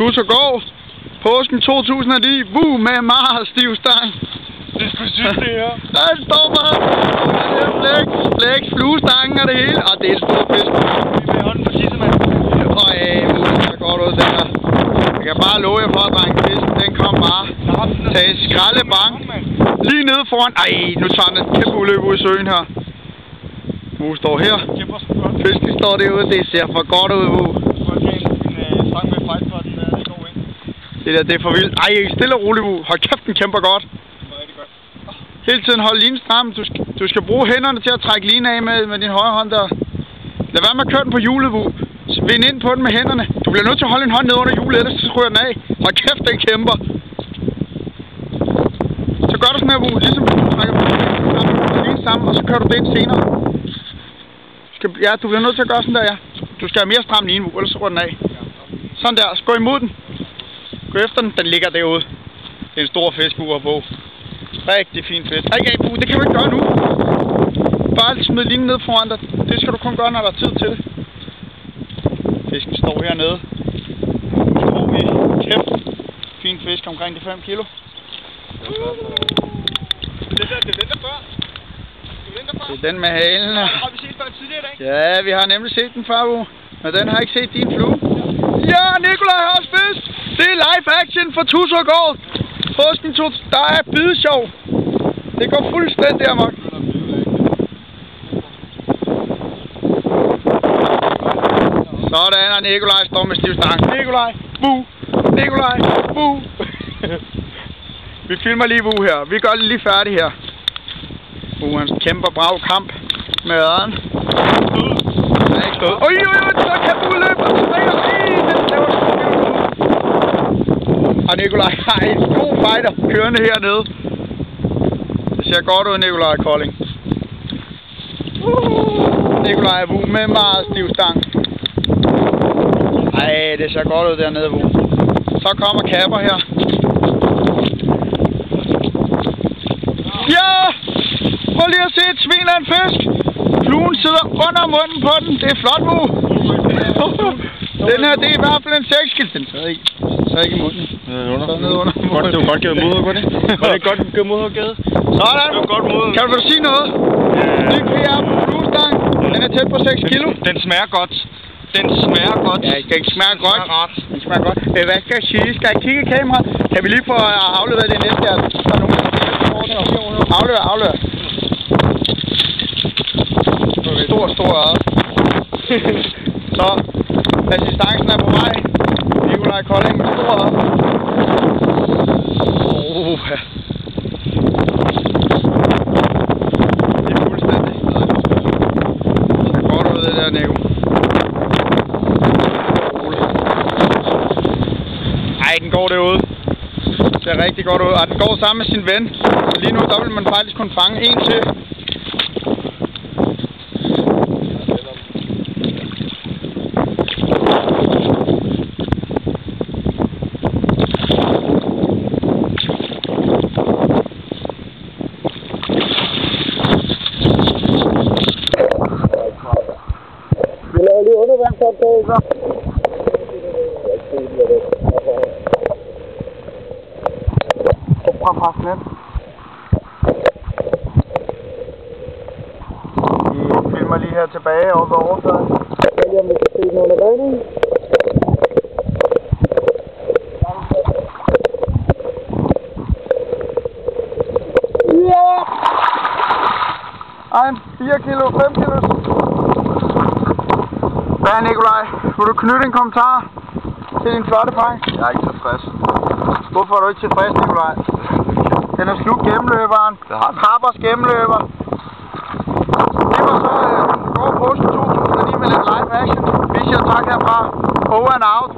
Tus og går. Påsken 2009. Med meget stiv stang. Det er sgu sygt, det her. Der står bare flæk, fluestangen og det hele. Og det er en stor fisk. Vi er hånden på tissemand. Og der går du ud der. Jeg kan bare love jer for, at drenge fisken, den kom bare til skraldebang. Lige nede foran. Ej, nu tager den et kæmpe uløb ud i søen her. Wu står her. Fisken står derude. Det ser for godt ud, Wu. Det der, det er for vildt. Ej, stille og roligt, Wu. Hold kæft, den kæmper godt. Hele tiden hold linen stram. Du skal bruge hænderne til at trække linen af med din højre hånd der. Lad være med at køre den på hjulet, Wu. Vind ind på den med hænderne. Du bliver nødt til at holde en hånd ned under hjulet, ellers så ryger den af. Hold kæft, den kæmper. Så gør du sådan her, Wu. Ligesom du trækker linen sammen, og så kører du det ind senere. Ja, du bliver nødt til at gøre sådan der, ja. Du skal have mere stram line, Wu, ellers så ryger den af. Sådan der. Så gå imod den. Gå efter den. Den ligger derude. Det er en stor fisk, Wu har på. Rigtig fin fisk. Ej, Wu, det kan du ikke gøre nu. Bare smid linen ned foran dig. Det skal du kun gøre, når der er tid til det. Fisken står hernede. Står vi. Kæft. Fin fisk omkring de 5 kilo. Det er den der før. Det er den med halen. Har vi set den tidligere i dag? Ja, vi har nemlig set den før, Wu. Men den har ikke set din flue. Ja, Nikolaj har også fisk. Det er live action for Tus og går. Påsken der er bidesjov. Det går fuldstændig amok. Sådan, og Nikolaj står med stivstang. Nikolaj, bu! Nikolaj, bu! Vi filmer lige Wu her. Vi gør det lige færdigt her. Wu, han kæmper brav kamp med øren. Han er ikke stået. Oj, så kan Wu løbe og springer. Og Nikolaj har en god fighter kørende hernede. Det ser godt ud, Nikolaj Kolding. Nikolaj Wu med meget stiv stang. Ej, det ser godt ud dernede, Wu. Så kommer Kapper her. Ja! Prøv lige at se et svin af en fisk. Fluen sidder under munden på den. Det er flot, Wu. Den her, det er i hvert fald en 6 kilo. Den sidder ikke. Så ikke i munden. Så nede under munden. Det var godt givet modhug, var det? Var det godt givet modhug, givet? Sådan. Det var godt modhug. Kan du sige noget? Lige PR på fluestang. Den er tæt på 6 kilo. Den smager godt. Den smager godt. Ja, den smager godt. Den smager godt. Hvad skal jeg sige? Skal jeg kigge i kameraet? Kan vi lige få afleveret det næste her? Der er nogen, der aflever. Stor øje. Så, assistancen er på vej. Nikolaj Kolding med stor øje. Ja. Det er fuldstændig. Det er godt ud det der, Nico. Ej, den går derude. Det ser rigtig godt ud. Og den går sammen med sin ven. Så lige nu, der vil man faktisk kun fange en til. Vi laver lige undervandsoptagelser. Prøv lidt. Vi filmer lige her tilbage over ved overfladen. Så lige om vi kan se den under vandet. Ja! Ej, en 4 kilo, 5 kilo. Hvad er Nikolaj? Vil du knytte en kommentar til din flotte fang? Jeg er ikke tilfreds. Hvorfor er du ikke tilfreds, Nikolaj? Den er slut gennemløberen. Krabbers gennemløber. Det var så går Påsken 2009 med lidt live action. Vi siger tak herfra. Over and out.